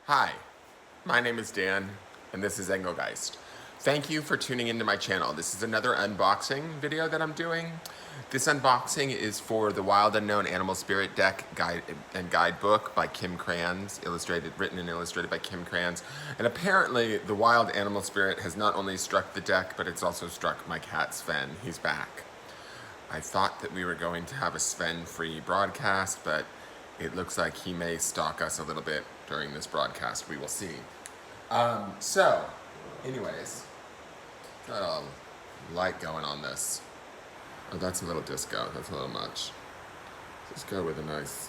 Hi, my name is Dan, and this is Engelgeist. Thank you for tuning into my channel. This is another unboxing video that I'm doing. This unboxing is for the Wild Unknown Animal Spirit Deck Guide and Guidebook by KRANS, written and illustrated by KRANS. And apparently, the Wild Animal Spirit has not only struck the deck, but it's also struck my cat Sven. He's back. I thought that we were going to have a Sven-free broadcast, but it looks like he may stalk us a little bit during this broadcast. We will see. Anyways, got a light going on this. Oh, that's a little disco. That's a little much. Let's go with a nice...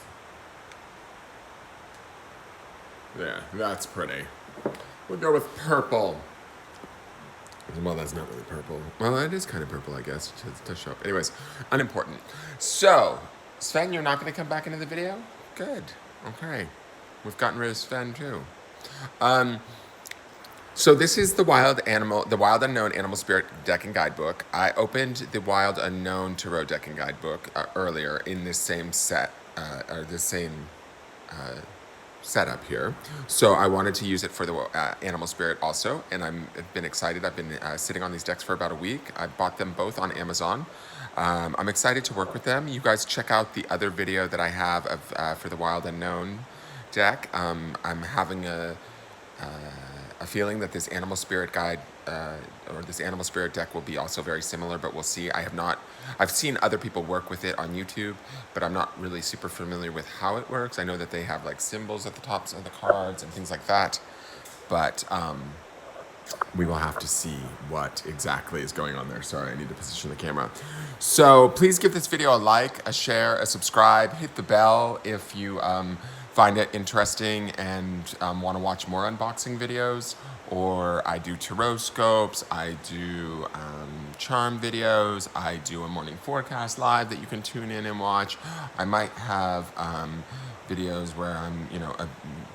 There, that's pretty. We'll go with purple. Well, that's not really purple. Well, it is kind of purple, I guess, to show up. Anyways, unimportant. So, Sven, you're not going to come back into the video? Good. Okay. We've gotten rid of Sven, too. So this is the Wild Unknown Animal Spirit Deck and Guidebook. I opened the Wild Unknown Tarot Deck and Guidebook earlier in this same set, or this same setup here. So I wanted to use it for the Animal Spirit also, and I've been excited. I've been sitting on these decks for about a week. I bought them both on Amazon. I'm excited to work with them. You guys check out the other video that I have of for the Wild Unknown deck. I'm having a feeling that this Animal Spirit guide or this Animal Spirit deck will be also very similar, but we'll see. I've seen other people work with it on YouTube, but I'm not really super familiar with how it works. I know that they have like symbols at the tops of the cards and things like that, but we will have to see what exactly is going on there. Sorry, I need to position the camera. So please give this video a like, a share, a subscribe, hit the bell if you find it interesting and want to watch more unboxing videos, or I do tarot scopes, I do charm videos, I do a morning forecast live that you can tune in and watch. I might have videos where I'm,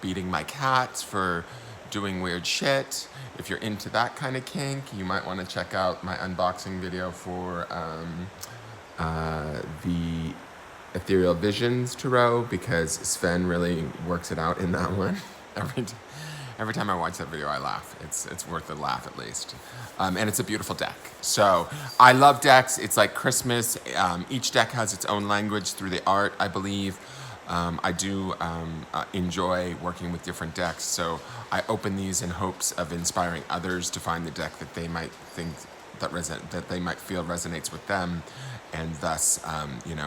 beating my cats for doing weird shit. If you're into that kind of kink, you might want to check out my unboxing video for the Ethereal Visions Tarot, because Sven really works it out in that one. Every time I watch that video, I laugh. It's worth a laugh at least. And it's a beautiful deck. So I love decks. It's like Christmas. Each deck has its own language through the art, I believe. I do enjoy working with different decks. So I open these in hopes of inspiring others to find the deck that they might think that they might feel resonates with them, and thus,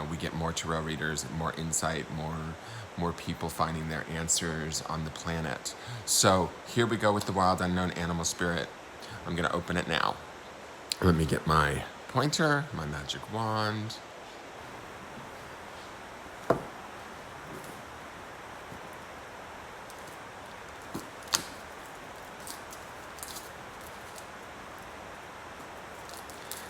we get more tarot readers, more insight, more people finding their answers on the planet. So here we go with the Wild Unknown Animal Spirit. I'm gonna open it now. Let me get my pointer, my magic wand.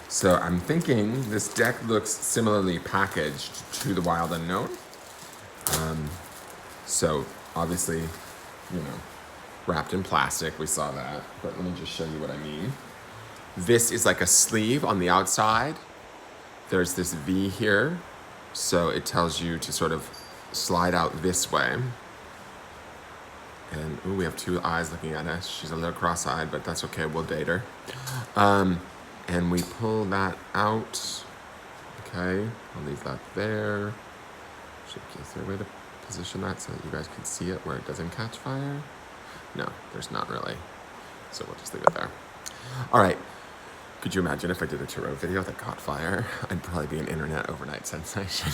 So I'm thinking this deck looks similarly packaged to the Wild Unknown. So obviously, wrapped in plastic, we saw that, but let me just show you what I mean. This is like a sleeve on the outside. There's this V here, so it tells you to sort of slide out this way. And ooh, we have two eyes looking at us. She's a little cross-eyed, but that's okay, we'll date her. And we pull that out. Okay, I'll leave that there. Is there a way to position that so that you guys can see it where it doesn't catch fire? No, there's not really. So we'll just leave it there. All right, could you imagine if I did a tarot video that caught fire? I'd probably be an internet overnight sensation.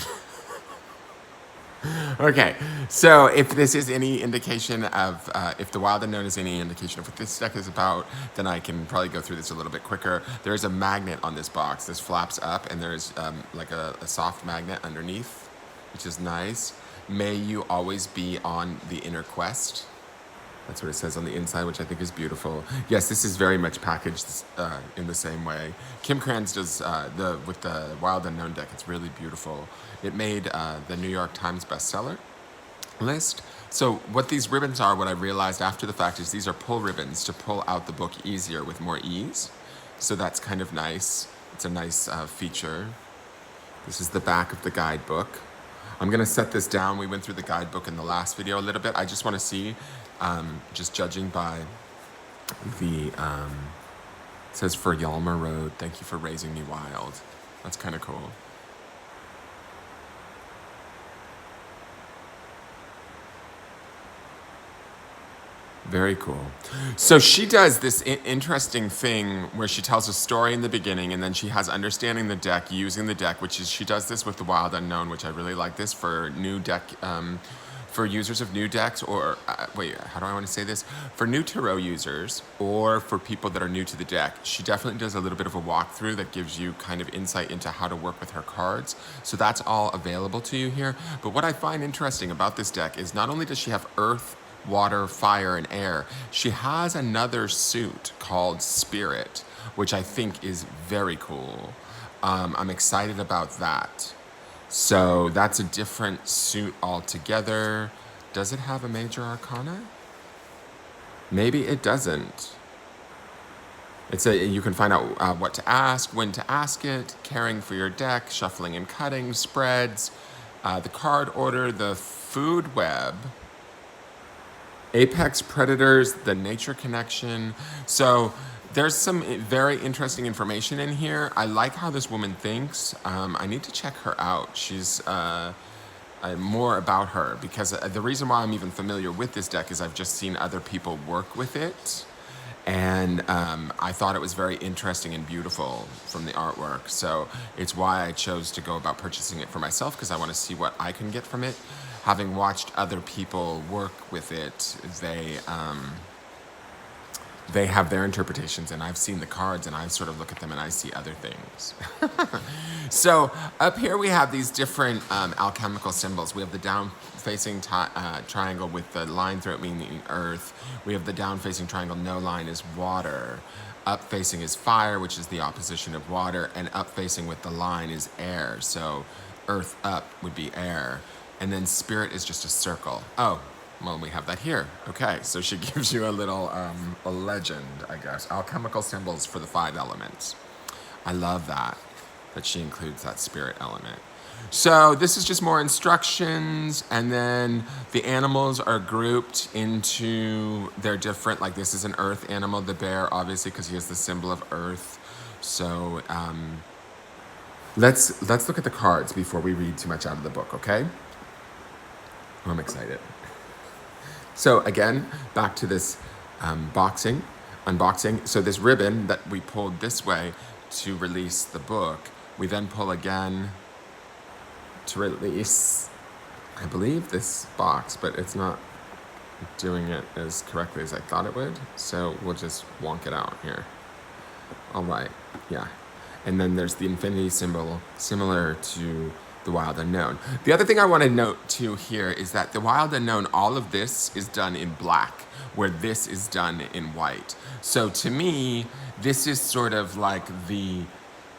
Okay, so if this is any indication of, if the Wild Unknown is any indication of what this deck is about, then I can probably go through this a little bit quicker. There's a magnet on this box. This flaps up, and there's like a soft magnet underneath, which is nice. May you always be on the inner quest. That's what it says on the inside, which I think is beautiful. Yes, this is very much packaged in the same way. KRANS does with the Wild Unknown deck. It's really beautiful. It made the New York Times bestseller list. So what these ribbons are, what I realized after the fact, is these are pull ribbons to pull out the book easier with more ease. So that's kind of nice. It's a nice feature. This is the back of the guidebook. I'm gonna set this down. We went through the guidebook in the last video a little bit. I just wanna see, just judging by the, it says for Yalmer Road, thank you for raising me wild. That's kind of cool. Very cool. So she does this interesting thing where she tells a story in the beginning and then she has understanding the deck, using the deck, which is, she does this with the Wild Unknown, which I really like this for new deck, for users of new decks, or wait, how do I want to say this? For new tarot users or for people that are new to the deck. She definitely does a little bit of a walkthrough that gives you kind of insight into how to work with her cards. So that's all available to you here. But what I find interesting about this deck is not only does she have Earth, water, fire, and air, she has another suit called Spirit, which I think is very cool. I'm excited about that. So that's a different suit altogether. Does it have a major arcana? Maybe it doesn't. You can find out what to ask, when to ask it, caring for your deck, shuffling and cutting, spreads, the card order, the food web, apex predators, the nature connection. So there's some very interesting information in here. I like how this woman thinks. I need to check her out. She's more about her, because the reason why I'm even familiar with this deck is I've just seen other people work with it. And I thought it was very interesting and beautiful from the artwork. So it's why I chose to go about purchasing it for myself, because I want to see what I can get from it. Having watched other people work with it, they have their interpretations, and I've seen the cards and I sort of look at them and I see other things. So up here we have these different alchemical symbols. We have the down-facing triangle with the line through it meaning earth. We have the down-facing triangle, no line, is water. Up-facing is fire, which is the opposition of water, and up-facing with the line is air. So earth up would be air. And then spirit is just a circle. Oh, well, we have that here. Okay, so she gives you a little a legend, I guess. Alchemical symbols for the 5 elements. I love that she includes that spirit element. So this is just more instructions, and then the animals are grouped into their different, like this is an earth animal, the bear, obviously, because he has the symbol of earth. So let's look at the cards before we read too much out of the book, okay? I'm excited. So again, back to this unboxing. So this ribbon that we pulled this way to release the book, we then pull again to release, I believe, this box, but it's not doing it as correctly as I thought it would. So we'll just wonk it out here. All right, yeah. And then there's the infinity symbol, similar to the Wild Unknown. The other thing I want to note too here is that the Wild Unknown, all of this is done in black, where this is done in white. So to me, this is sort of like the,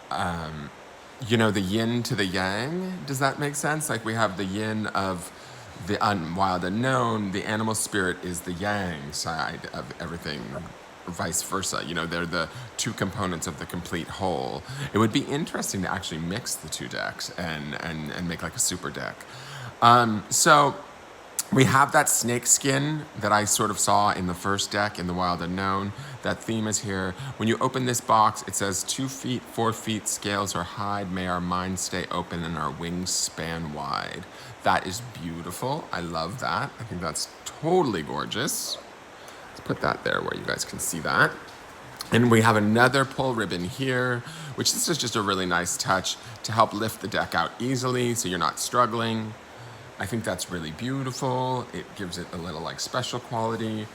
the yin to the yang. Does that make sense? Like we have the yin of the Wild Unknown, the animal spirit is the yang side of everything, vice versa. They're the two components of the complete whole. It would be interesting to actually mix the two decks and make like a super deck. So we have that snake skin that I sort of saw in the first deck in the Wild Unknown. That theme is here. When you open this box, it says 2 feet, 4 feet, scales or hide. May our minds stay open and our wings span wide. That is beautiful. I love that. I think that's totally gorgeous. Put that there where you guys can see that. And we have another pull ribbon here, which this is just a really nice touch to help lift the deck out easily so you're not struggling. I think that's really beautiful. It gives it a little like special quality.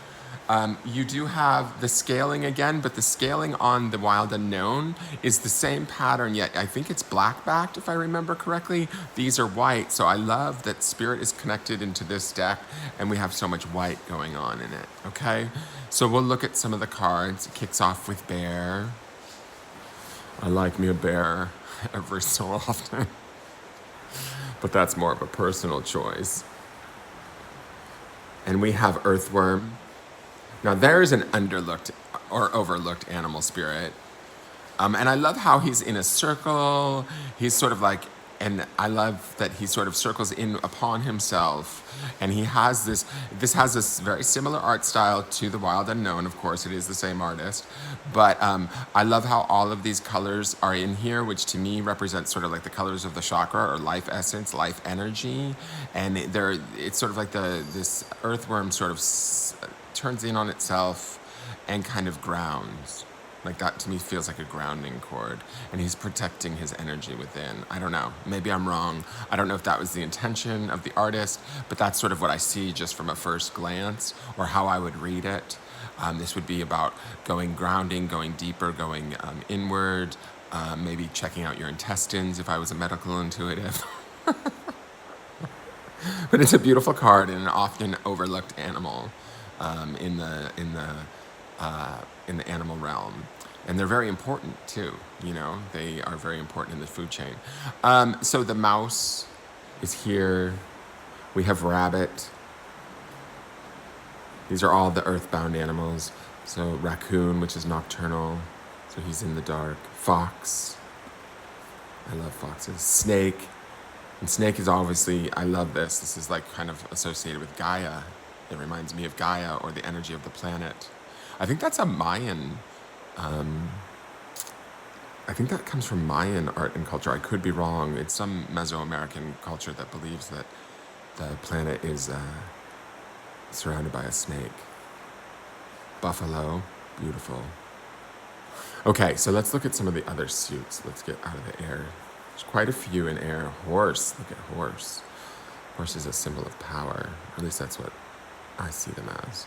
You do have the scaling again, but the scaling on the Wild Unknown is the same pattern, yet I think it's black backed if I remember correctly. These are white, so I love that spirit is connected into this deck and we have so much white going on in it, okay? So we'll look at some of the cards. It kicks off with bear. I like me a bear every so often, but that's more of a personal choice. And we have Earthworm. Now there is an underlooked or overlooked animal spirit. And I love how he's in a circle. He's sort of like and I love that he sort of circles in upon himself, and he has this has this very similar art style to The Wild Unknown. Of course, it is the same artist, but I love how all of these colors are in here, which to me represents sort of like the colors of the chakra or life essence, life energy, and it's sort of like this earthworm sort of turns in on itself and kind of grounds. Like that to me feels like a grounding cord, and he's protecting his energy within. I don't know, maybe I'm wrong. I don't know if that was the intention of the artist, but that's sort of what I see just from a first glance, or how I would read it. This would be about going grounding, going deeper, going inward, maybe checking out your intestines if I was a medical intuitive. But it's a beautiful card and an often overlooked animal in the animal realm. And they're very important too, you know, they are very important in the food chain. So the mouse is here. We have rabbit. These are all the earthbound animals. So raccoon, which is nocturnal, so he's in the dark. Fox, I love foxes. Snake, and snake is obviously, I love this. This is like kind of associated with Gaia. It reminds me of Gaia, or the energy of the planet. I think that's a Mayan, I think that comes from Mayan art and culture. I could be wrong. It's some Mesoamerican culture that believes that the planet is surrounded by a snake. Buffalo, beautiful. Okay, so let's look at some of the other suits. Let's get out of the air. There's quite a few in air. Horse, look at horse. Horse is a symbol of power. At least that's what I see them as.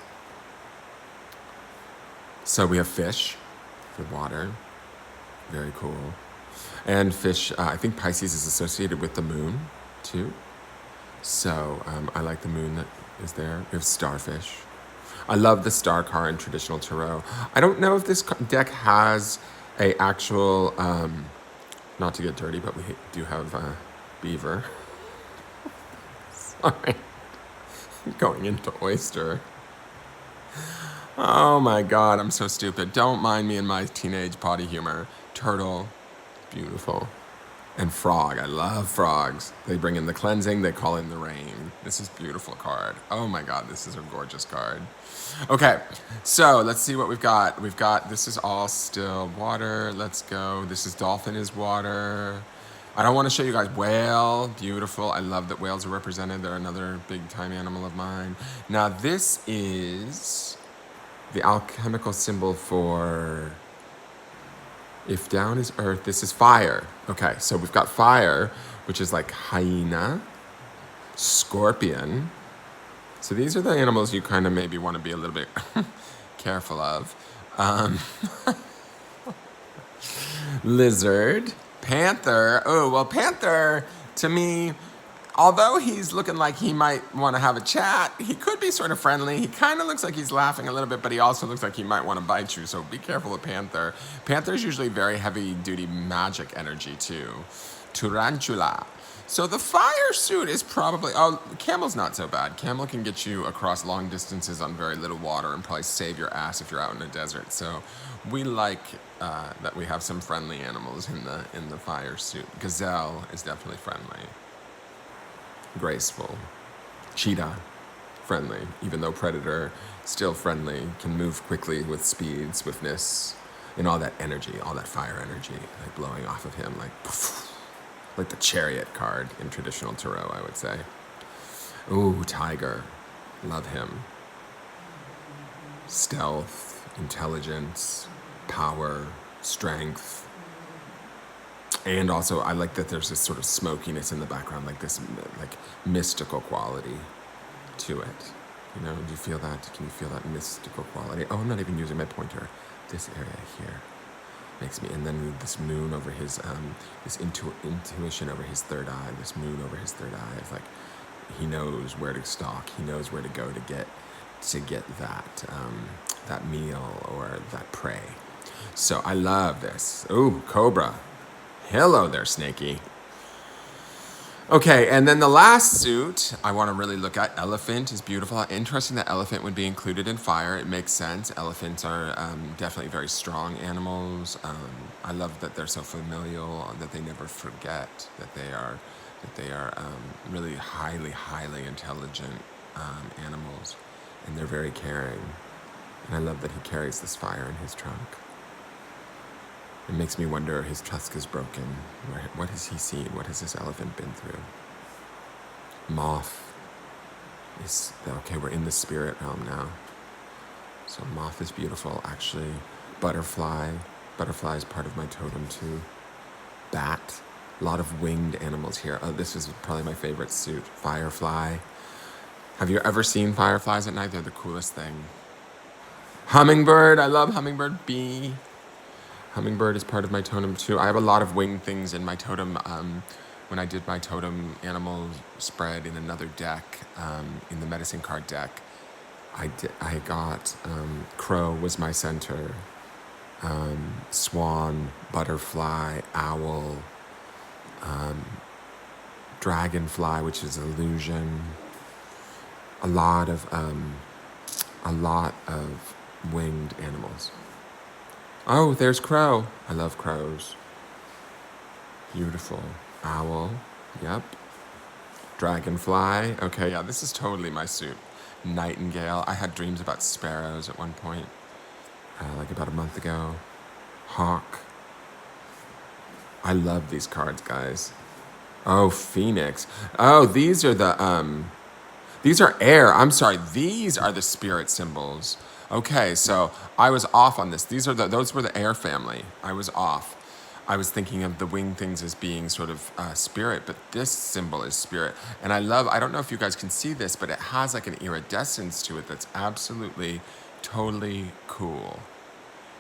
So we have fish for water. Very cool. And fish, I think Pisces is associated with the moon too. So I like the moon that is there. We have starfish. I love the star car in traditional tarot. I don't know if this deck has a actual, not to get dirty, but we do have beaver. Sorry. Going into Oyster. Oh my God, I'm so stupid. Don't mind me and my teenage potty humor. Turtle, beautiful. And frog, I love frogs. They bring in the cleansing, they call in the rain. This is a beautiful card. Oh my God, this is a gorgeous card. Okay, so let's see what we've got. This is all still water. Let's go. This is dolphin is water. I don't want to show you guys whale, beautiful. I love that whales are represented. They're another big time animal of mine. Now this is the alchemical symbol for, if down is earth, this is fire. Okay, so we've got fire, which is like hyena, scorpion. So these are the animals you kind of maybe want to be a little bit careful of. Lizard, panther. Oh, well, panther, to me, although he's looking like he might want to have a chat, he could be sort of friendly. He kind of looks like he's laughing a little bit, but he also looks like he might want to bite you, so be careful with panther. Panther's usually very heavy-duty magic energy, too. Tarantula. So the fire suit is probably, oh, camel's not so bad. Camel can get you across long distances on very little water and probably save your ass if you're out in the desert. So we like that we have some friendly animals in the fire suit. Gazelle is definitely friendly. Graceful. Cheetah, friendly. Even though predator, still friendly, can move quickly with speed, swiftness, and all that energy, all that fire energy, like blowing off of him, like poof. Like the chariot card in traditional tarot, I would say. Ooh, tiger. Love him. Stealth, intelligence, power, strength. And also, I like that there's this sort of smokiness in the background, like this like mystical quality to it. You know, do you feel that? Can you feel that mystical quality? Oh, I'm not even using my pointer. This area here. Makes me, and then this moon over his, this intuition over his third eye, this moon over his third eye, is like, he knows where to stalk, he knows where to go to get that meal or that prey. So I love this. Ooh, cobra. Hello there, Snakey. Okay, and then the last suit I want to really look at, elephant, is beautiful. Interesting that elephant would be included in fire. It makes sense. Elephants are definitely very strong animals. I love that they're so familial, that they never forget that they are really highly, highly intelligent animals, and they're very caring. And I love that he carries this fire in his trunk. It makes me wonder, his tusk is broken. What has he seen? What has this elephant been through? Moth is, okay, we're in the spirit realm now. So moth is beautiful, actually. Butterfly. Butterfly is part of my totem too. Bat. A lot of winged animals here. Oh, this is probably my favorite suit. Firefly. Have you ever seen fireflies at night? They're the coolest thing. Hummingbird. I love hummingbird. Bee. Hummingbird is part of my totem too. I have a lot of winged things in my totem. When I did my totem animal spread in another deck, in the medicine card deck, I got crow was my center, swan, butterfly, owl, dragonfly, which is illusion. A lot of winged animals. Oh, there's crow. I love crows. Beautiful. Owl. Yep. Dragonfly. Okay, yeah, this is totally my suit. Nightingale. I had dreams about sparrows at one point, like about a month ago. Hawk. I love these cards, guys. Oh, Phoenix. Oh, these are air. I'm sorry. These are the spirit symbols. Okay, so I was off on this. Those were the air family. I was off. I was thinking of the winged things as being sort of spirit, but this symbol is spirit. And I don't know if you guys can see this, but it has like an iridescence to it that's absolutely, totally cool.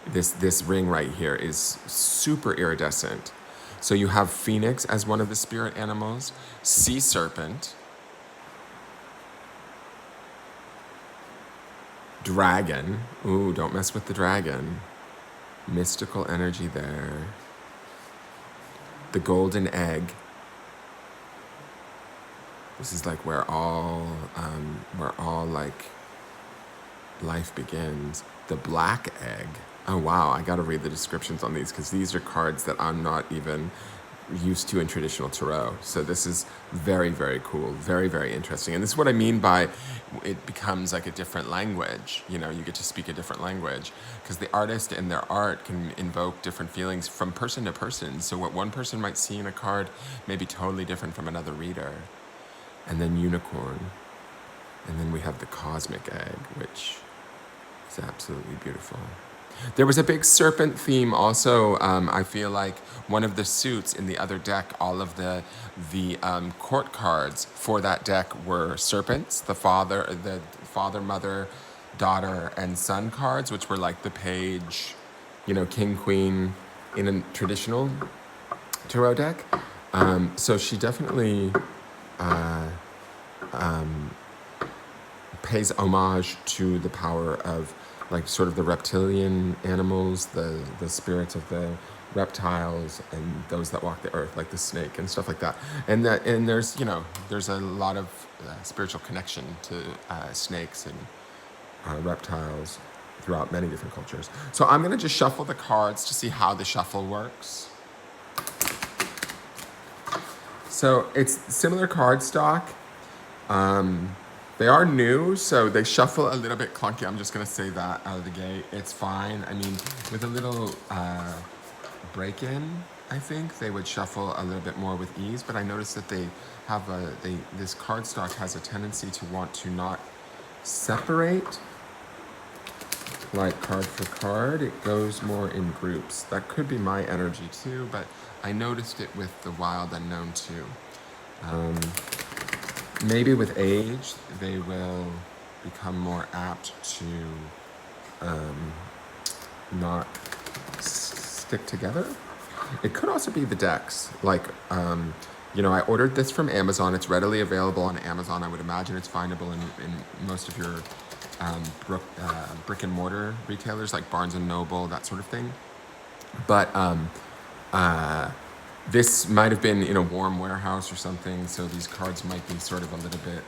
This ring right here is super iridescent. So you have Phoenix as one of the spirit animals, sea serpent, dragon. Ooh, don't mess with the dragon. Mystical energy there. The golden egg. This is like where all like life begins. The black egg. Oh wow, I gotta read the descriptions on these because these are cards that I'm not even used to in traditional tarot. So this is very, very cool, very, very interesting. And this is what I mean by it becomes like a different language. You know, you get to speak a different language because the artist and their art can invoke different feelings from person to person. So what one person might see in a card may be totally different from another reader. And then unicorn. And then we have the cosmic egg, which is absolutely beautiful. There was a big serpent theme also. I feel like one of the suits in the other deck, all of the court cards for that deck were serpents. The father, mother, daughter, and son cards, which were like the page, king, queen in a traditional tarot deck. So she definitely pays homage to the power of like sort of the reptilian animals, the spirits of the reptiles and those that walk the earth, like the snake and stuff like that. And there's there's a lot of spiritual connection to snakes and reptiles throughout many different cultures. So I'm gonna just shuffle the cards to see how the shuffle works. So it's similar card stock. They are new, so they shuffle a little bit clunky. I'm just gonna say that out of the gate. It's fine. I mean, with a little break-in, I think they would shuffle a little bit more with ease. But I noticed that they have this cardstock has a tendency to want to not separate like card for card. It goes more in groups. That could be my energy too, but I noticed it with the Wild Unknown too. Maybe with age, they will become more apt to not stick together. It could also be the decks. Like, I ordered this from Amazon. It's readily available on Amazon. I would imagine it's findable in most of your brick and mortar retailers like Barnes and Noble, that sort of thing. But This might have been in a warm warehouse or something, so these cards might be sort of a little bit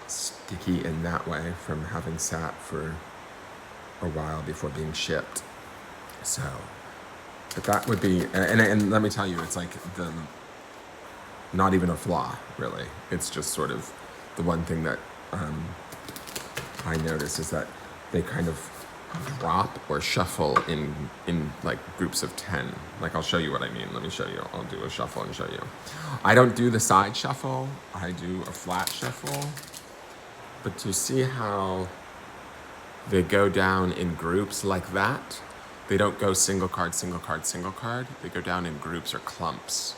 sticky in that way from having sat for a while before being shipped. So, but that would be, and let me tell you, it's like the not even a flaw, really. It's just sort of the one thing that I notice is that they kind of drop or shuffle in like groups of 10. Like, I'll show you what I mean. Let me show you. I'll do a shuffle and show you. I don't do the side shuffle. I do a flat shuffle. But to see how they go down in groups like that, they don't go single card, single card, single card. They go down in groups or clumps.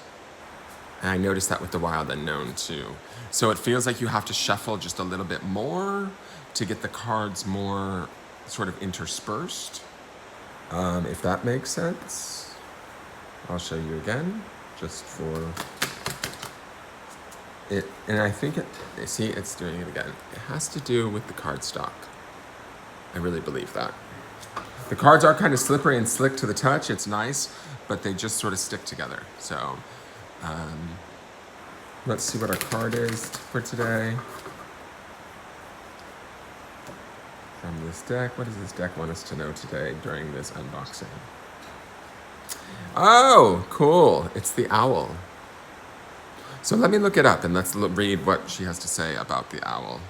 And I noticed that with the Wild Unknown too. So it feels like you have to shuffle just a little bit more to get the cards more sort of interspersed, if that makes sense. I'll show you again, just for it. And I think see, it's doing it again. It has to do with the cardstock. I really believe that. The cards are kind of slippery and slick to the touch. It's nice, but they just sort of stick together. So let's see what our card is for today. From this deck, what does this deck want us to know today during this unboxing? Oh, cool. It's the owl. So let me look it up and let's read what she has to say about the owl.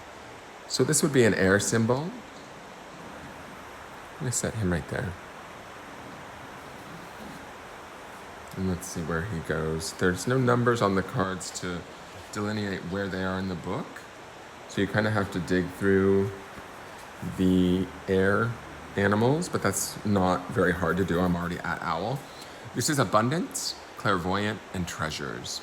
So this would be an air symbol. I'm going to set him right there. And let's see where he goes. There's no numbers on the cards to delineate where they are in the book. So you kind of have to dig through the air animals, but that's not very hard to do. I'm already at owl. This is abundance, clairvoyant, and treasures.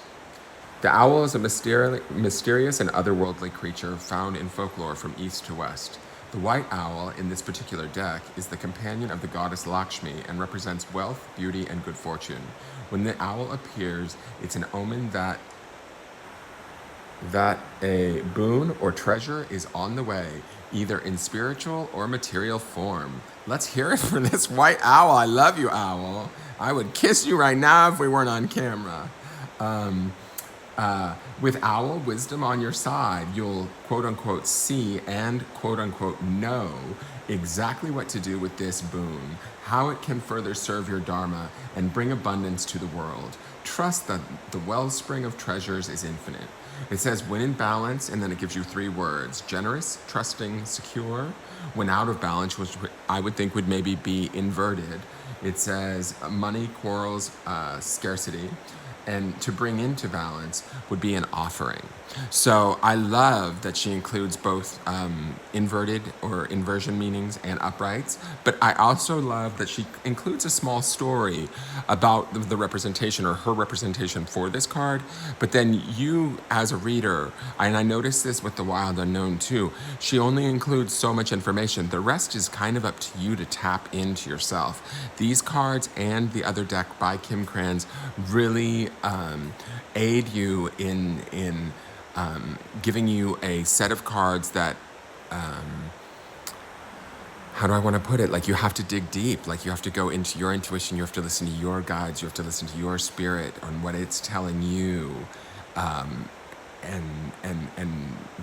The owl is a mysterious and otherworldly creature found in folklore from east to west. The white owl in this particular deck is the companion of the goddess Lakshmi and represents wealth, beauty, and good fortune. When the owl appears, it's an omen that a boon or treasure is on the way, either in spiritual or material form. Let's hear it for this white owl. I love you, owl. I would kiss you right now if we weren't on camera. With owl wisdom on your side, you'll quote unquote see and quote unquote know exactly what to do with this boon, how it can further serve your dharma and bring abundance to the world. Trust that the wellspring of treasures is infinite. It says when in balance, and then it gives you 3 words: generous, trusting, secure. When out of balance, which I would think would maybe be inverted, it says money, quarrels, scarcity. And to bring into balance would be an offering. So I love that she includes both inverted or inversion meanings and uprights, but I also love that she includes a small story about the representation or her representation for this card. But then you as a reader, and I noticed this with the Wild Unknown too, she only includes so much information. The rest is kind of up to you to tap into yourself. These cards and the other deck by Kim KRANS really aid you in giving you a set of cards that, how do I want to put it? Like, you have to dig deep. Like, you have to go into your intuition. You have to listen to your guides. You have to listen to your spirit on what it's telling you, and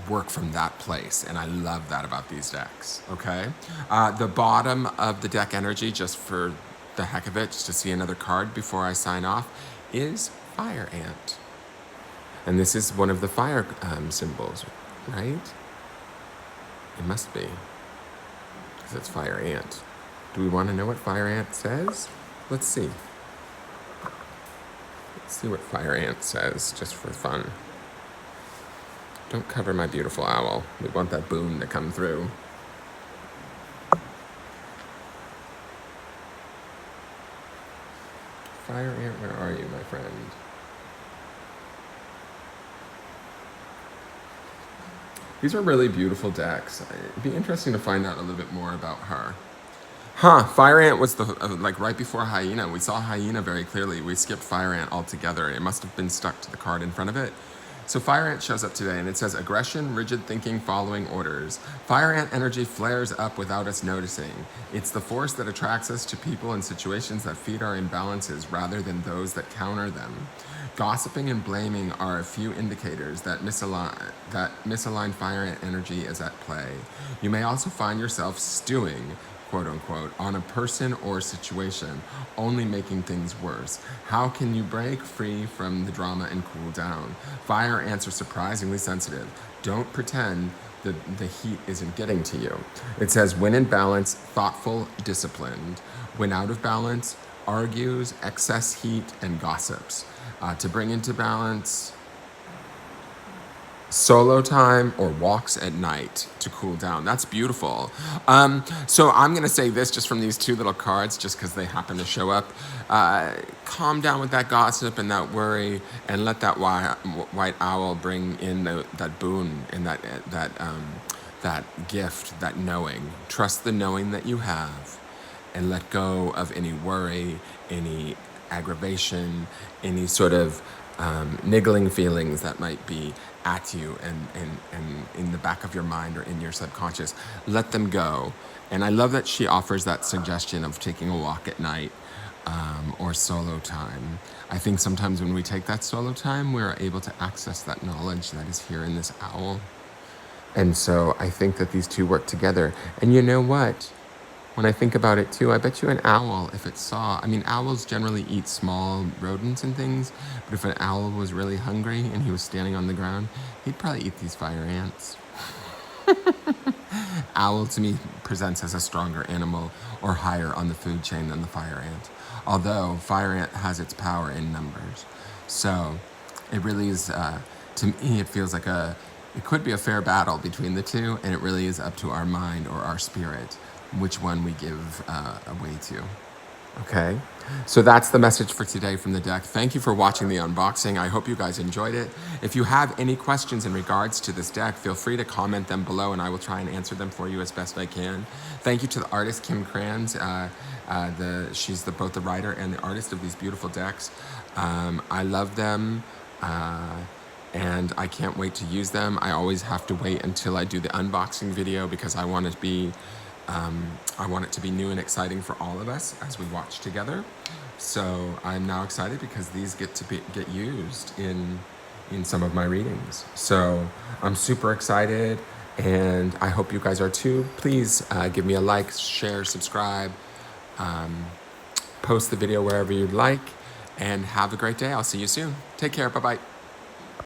work from that place. And I love that about these decks. Okay, the bottom of the deck energy, just for the heck of it, just to see another card before I sign off, is Fire Ant. And this is one of the fire symbols, right? It must be, because it's Fire Ant. Do we want to know what Fire Ant says? Let's see. Let's see what Fire Ant says, just for fun. Don't cover my beautiful owl. We want that boon to come through. Fire Ant, where are you, my friend? These are really beautiful decks. It'd be interesting to find out a little bit more about her. Fire Ant was the like right before Hyena. We saw Hyena very clearly. We skipped Fire Ant altogether. It must have been stuck to the card in front of it. So Fire Ant shows up today and it says aggression, rigid thinking, following orders. Fire Ant energy flares up without us noticing. It's the force that attracts us to people and situations that feed our imbalances rather than those that counter them. Gossiping and blaming are a few indicators that misaligned Fire Ant energy is at play. You may also find yourself stewing, quote unquote, on a person or situation, only making things worse. How can you break free from the drama and cool down? Fire ants are surprisingly sensitive. Don't pretend that the heat isn't getting to you. It says, when in balance, thoughtful, disciplined. When out of balance, argues, excess heat, and gossips. To bring into balance, solo time or walks at night to cool down. That's beautiful. So I'm going to say this just from these two little cards, just because they happen to show up. Calm down with that gossip and that worry, and let that white owl bring in that boon and that gift, that knowing. Trust the knowing that you have, and let go of any worry, any aggravation, any sort of niggling feelings that might be at you and in the back of your mind or in your subconscious. Let them go. And I love that she offers that suggestion of taking a walk at night or solo time. I think sometimes when we take that solo time, we're able to access that knowledge that is here in this owl. And so I think that these two work together. And you know what? When I think about it too, I bet you an owl, if it saw, I mean, owls generally eat small rodents and things, but if an owl was really hungry and he was standing on the ground, he'd probably eat these fire ants. Owl to me presents as a stronger animal or higher on the food chain than the fire ant. Although fire ant has its power in numbers. So it really is, to me, it feels like it could be a fair battle between the two, and it really is up to our mind or our spirit which one we give away to. Okay, so that's the message for today from the deck. Thank you for watching the unboxing. I hope you guys enjoyed it. If you have any questions in regards to this deck, feel free to comment them below and I will try and answer them for you as best I can. Thank you to the artist, KRANS. She's both the writer and the artist of these beautiful decks. I love them. And I can't wait to use them. I always have to wait until I do the unboxing video because I want it to be new and exciting for all of us as we watch together. So I'm now excited because these get used in some of my readings. So I'm super excited, and I hope you guys are too. Please give me a like, share, subscribe, post the video wherever you'd like, and have a great day. I'll see you soon. Take care. Bye-bye.